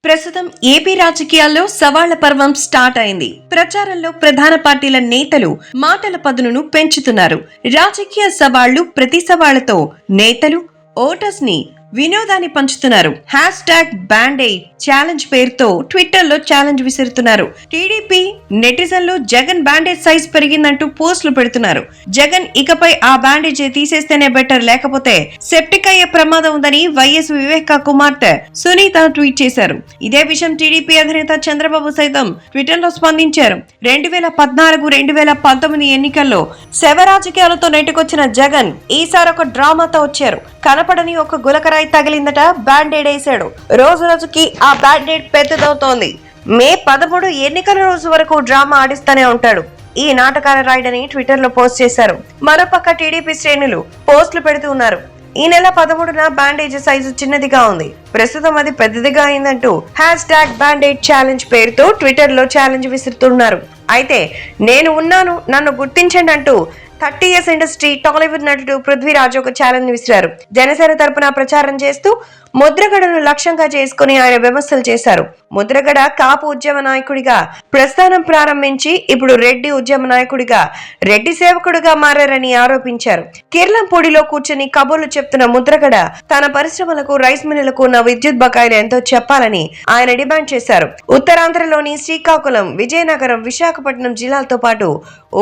ప్రస్తుతం ఏపీ రాజకీయాల్లో సవాళ్ల పర్వం స్టార్ట్ అయింది. ప్రచారంలో ప్రధాన పార్టీల నేతలు మాటల పదునును పెంచుతున్నారు. రాజకీయ సవాళ్లు, ప్రతి సవాళ్లతో నేతలు ఓటర్స్ ని వినోదాన్ని పంచుతున్నారు. #బ్యాండెయిడ్ ఛాలెంజ్ పేరుతో ట్విట్టర్ లో ఛాలెంజ్ విసురుతున్నారు. టీడీపీ నెటిజన్లు జగన్ బ్యాండేజ్ సైజ్ పెరిగిందంటూ పోస్టులు పెడుతున్నారు. జగన్ ఇకపై ఆ బ్యాండేజ్ తీసేస్తేనే బెటర్, లేకపోతే సెప్టిక్ అయ్యే ప్రమాదం ఉందని వైఎస్ వివేక కుమార్తె సునీత ట్వీట్ చేశారు. ఇదే విషయం టీడీపీ అధినేత చంద్రబాబు సైతం ట్విట్టర్ లో స్పందించారు. 2014-2019 ఎన్నికల్లో శవ రాజకీయాలతో నెట్టుకొచ్చిన జగన్ ఈసారి ఒక డ్రామాతో వచ్చారు. కనపడని ఒక గులకరాయి తగిలిందట, బ్యాండేడ్ వేశాడు. రోజు రోజుకి ఆ బ్యాండేడ్ పెద్దదవుతోంది. మే 13 ఎన్నికల రోజు వరకు డ్రామా ఆడిస్తూనే ఉంటాడు ఈ నాటకాల రాయుడని ట్విట్టర్ లో పోస్ట్ చేశారు. మరోపక్క టీడీపీ శ్రేణులు పోస్టులు పెడుతూ ఉన్నారు. ఈ నెల 13న బ్యాండేజ్ సైజు చిన్నదిగా ఉంది, ప్రస్తుతం అది పెద్దదిగా అయిందంటూ #బ్యాండెయిడ్ ఛాలెంజ్ పేరుతో ట్విట్టర్ లో ఛాలెంజ్ విసురుతున్నారు. అయితే నేను ఉన్నాను, నన్ను గుర్తించండి అంటూ 30 years ఇండస్ట్రీ టాలీవుడ్ నటుడు పృథ్వీరాజ్ ఒక ఛాలెంజ్ విసిరారు. జనసేన తరపున ప్రచారం చేస్తూ ముద్రగడను లక్ష్యంగా చేసుకుని ఆయన విమర్శలు చేశారు. ముద్రగడ కాపు ఉద్యమ నాయకుడిగా ప్రస్థానం ప్రారంభించి ఇప్పుడు రెడ్డి ఉద్యమ నాయకుడిగా, రెడ్డి సేవకుడిగా మారారని ఆరోపించారు. కిర్లంపూడిలో కూర్చుని కబుర్లు చెప్తున్న ముద్రగడ తన పరిశ్రమలకు, రైస్ మిల్లులకు ఉన్న విద్యుత్ బకాయిలు ఎంతో చెప్పాలని ఆయన డిమాండ్ చేశారు. ఉత్తరాంధ్రలోని శ్రీకాకుళం, విజయనగరం, విశాఖపట్నం జిల్లాలతో పాటు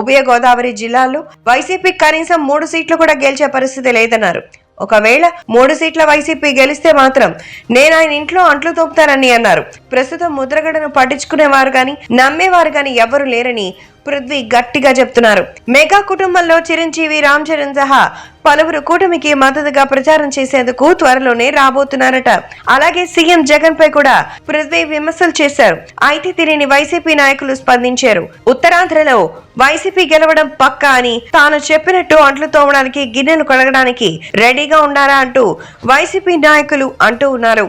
ఉభయ గోదావరి జిల్లాల్లో వైసీపీ కనీసం 3 సీట్లు కూడా గెలిచే పరిస్థితి లేదన్నారు. ఒకవేళ 3 సీట్ల వైసీపీ గెలిస్తే మాత్రం నేను ఆయన ఇంట్లో అంట్లు తోపుతానని అన్నారు. ప్రస్తుతం ముద్రగడను పట్టించుకునేవారు గాని, నమ్మేవారు గాని ఎవరు లేరని పృథ్వీ గట్టిగా చెప్తున్నారు. మెగా కుటుంబంలో చిరంజీవి, రామ్ చరణ్ సహా పలువురు కూటమికి మద్దతుగా ప్రచారం చేసేందుకు త్వరలోనే రాబోతున్నారట. అలాగే సీఎం జగన్ పై కూడా పృథ్వీ విమర్శలు చేశారు. అయితే దీనిని వైసీపీ నాయకులు స్పందించారు. ఉత్తరాంధ్రలో వైసీపీ గెలవడం పక్కా అని, తాను చెప్పినట్టు అంట్లు తోమడానికి, గిన్నెలు కడగడానికి రెడీగా ఉండారా అంటూ వైసీపీ నాయకులు అంటూ ఉన్నారు.